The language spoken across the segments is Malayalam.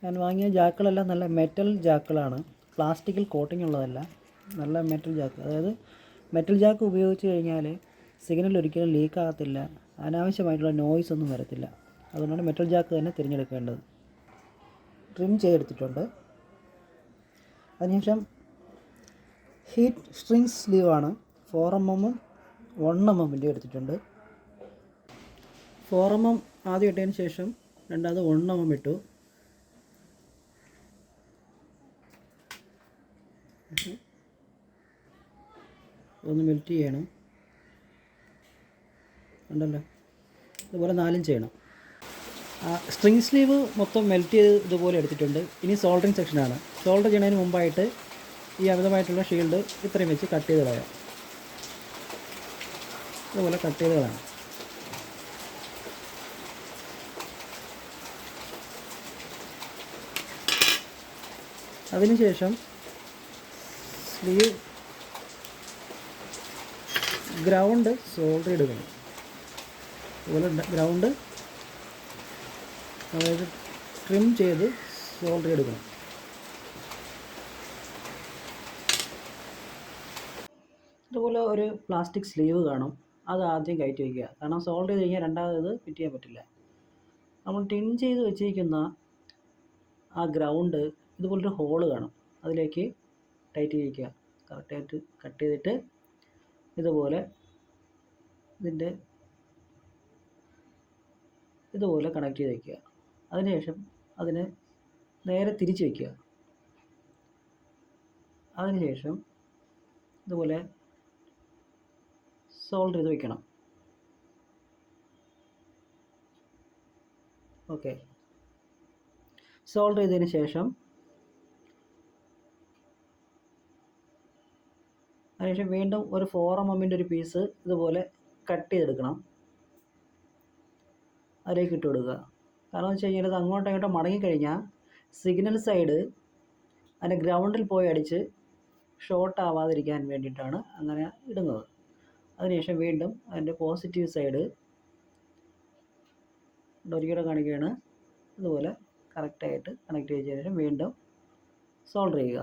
ഞാൻ വാങ്ങിയ ജാക്കുകളെല്ലാം നല്ല മെറ്റൽ ജാക്കുകളാണ്, പ്ലാസ്റ്റിക്കിൽ കോട്ടിംഗ് ഉള്ളതല്ല, നല്ല മെറ്റൽ ജാക്ക്. അതായത് മെറ്റൽ ജാക്ക് ഉപയോഗിച്ച് കഴിഞ്ഞാൽ സിഗ്നൽ ഒരിക്കലും ലീക്ക് ആകത്തില്ല, അനാവശ്യമായിട്ടുള്ള നോയ്സ് ഒന്നും വരത്തില്ല. അതുകൊണ്ടാണ് മെറ്റൽ ജാക്ക് തന്നെ തിരഞ്ഞെടുക്കേണ്ടത്. ട്രിം ചെയ്തെടുത്തിട്ടുണ്ട്. അതിനുശേഷം ഹീറ്റ് സ്ട്രിങ് സ്ലീവാണ് 4mm 1mm എടുത്തിട്ടുണ്ട്. 4mm ആദ്യം ഇട്ടതിന് ശേഷം രണ്ടാമത് 1mm ഇട്ടു. ഒന്ന് മെൽറ്റ് ചെയ്യണം. ഉണ്ടല്ലോ, ഇതുപോലെ 4 ചെയ്യണം. സ്ട്രിങ് സ്ലീവ് മൊത്തം മെൽറ്റ് ചെയ്ത് ഇതുപോലെ എടുത്തിട്ടുണ്ട്. ഇനി സോൾഡറിങ് സെക്ഷനാണ്. സോൾഡർ ചെയ്യുന്നതിന് മുമ്പായിട്ട് ഈ അമിതമായിട്ടുള്ള ഷീൽഡ് ഇത്രയും വെച്ച് കട്ട് ചെയ്ത് കളയാം. ഇതുപോലെ കട്ട് ചെയ്ത് കളയാം. അതിനുശേഷം സ്ലീവ് ഗ്രൗണ്ട് സോൾഡർ എടുക്കണം. അതുപോലെ ഗ്രൗണ്ട് അതായത് ട്രിം ചെയ്ത് സോൾഡർ എടുക്കണം. ഇതുപോലെ ഒരു പ്ലാസ്റ്റിക് സ്ലീവ് കാണും, അത് ആദ്യം കയറ്റി വയ്ക്കുക. കാരണം സോൾഡർ ചെയ്ത് കഴിഞ്ഞാൽ രണ്ടാമത് ഫിറ്റ് ചെയ്യാൻ പറ്റില്ല. നമ്മൾ ടിൻ ചെയ്ത് വെച്ചിരിക്കുന്ന ആ ഗ്രൗണ്ട് ഇതുപോലൊരു ഹോള് കാണും, അതിലേക്ക് ടൈറ്റ് ചെയ്യിക്കുക. കറക്റ്റായിട്ട് കട്ട് ചെയ്തിട്ട് ഇതുപോലെ ഇതുപോലെ കണക്ട് ചെയ്ത് വയ്ക്കുക. അതിനുശേഷം അതിനെ നേരെ തിരിച്ച് വയ്ക്കുക. അതിനുശേഷം ഇതുപോലെ സോൾഡർ ചെയ്ത് വയ്ക്കണം. ഓക്കെ, സോൾഡർ ചെയ്തതിന് ശേഷം അതിനുശേഷം വീണ്ടും ഒരു 4mm ഒരു പീസ് ഇതുപോലെ കട്ട് ചെയ്തെടുക്കണം. അതിലേക്ക് ഇട്ട് കൊടുക്കുക. കാരണം എന്ന് വെച്ച് കഴിഞ്ഞാൽ അത് അങ്ങോട്ടും ഇങ്ങോട്ടും മടങ്ങിക്കഴിഞ്ഞാൽ സിഗ്നൽ സൈഡ് അതിൻ്റെ ഗ്രൗണ്ടിൽ പോയി അടിച്ച് ഷോർട്ട് ആവാതിരിക്കാൻ വേണ്ടിയിട്ടാണ് അങ്ങനെ ഇടുന്നത്. അതിനുശേഷം വീണ്ടും അതിൻ്റെ പോസിറ്റീവ് സൈഡ് ഒരിക്കലും കാണിക്കുകയാണ്. ഇതുപോലെ കറക്റ്റായിട്ട് കണക്ട് ചെയ്തതിന് ശേഷം വീണ്ടും സോൾഡർ ചെയ്യുക.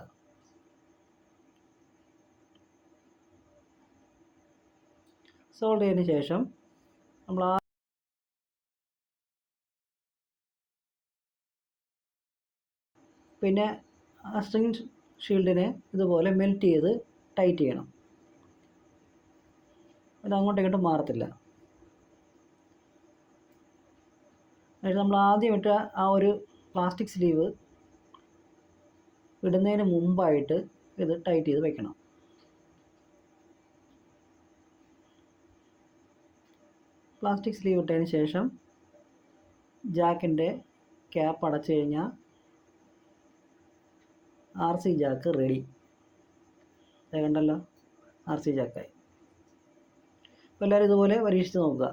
സോൾഡർ ചെയ്തതിന് ശേഷം നമ്മൾ പിന്നെ ആ സ്ട്രിങ് ഷീൽഡിനെ ഇതുപോലെ മെൽറ്റ് ചെയ്ത് ടൈറ്റ് ചെയ്യണം. അത് അങ്ങോട്ടും ഇങ്ങോട്ടും മാറത്തില്ല. എന്നിട്ട് നമ്മൾ ആദ്യം ഇട്ട ആ ഒരു പ്ലാസ്റ്റിക് സ്ലീവ് ഇടുന്നതിന് മുമ്പായിട്ട് ഇത് ടൈറ്റ് ചെയ്ത് വെക്കണം. പ്ലാസ്റ്റിക് സ്ലീവ് ഇട്ടതിന് ശേഷം ജാക്കിൻ്റെ ക്യാപ്പ് അടച്ചു കഴിഞ്ഞാൽ RC ജാക്ക് റെഡി. കണ്ടല്ലോ, RC ജാക്കായി. അപ്പോൾ എല്ലാവരും ഇതുപോലെ പരീക്ഷിച്ച് നോക്കുക.